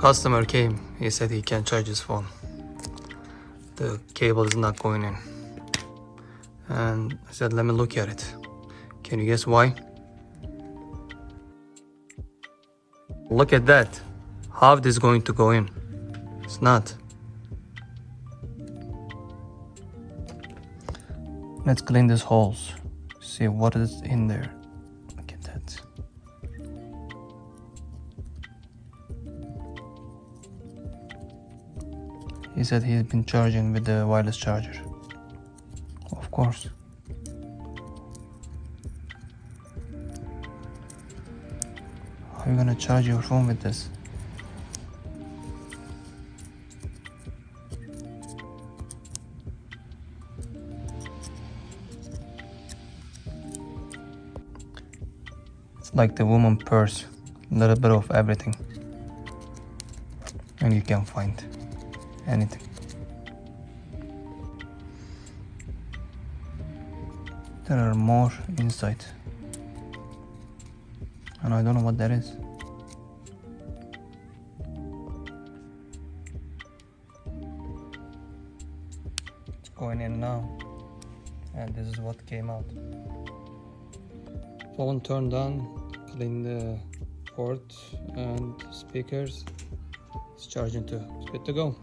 Customer came, he said he can't charge his phone. The cable is not going in. And I said, let me look at it. Can you guess why? Look at that. How this is going to go in? It's not. Let's clean these holes. See what is in there. Look at that. He said he's been charging with the wireless charger. Of course. How are you gonna charge your phone with this? It's like the woman purse, a little bit of everything, and you can find anything. There are more inside, and I don't know what that is. It's going in now, and this is what came out. Phone turned on, clean the port and speakers. It's charging too. It's good to go.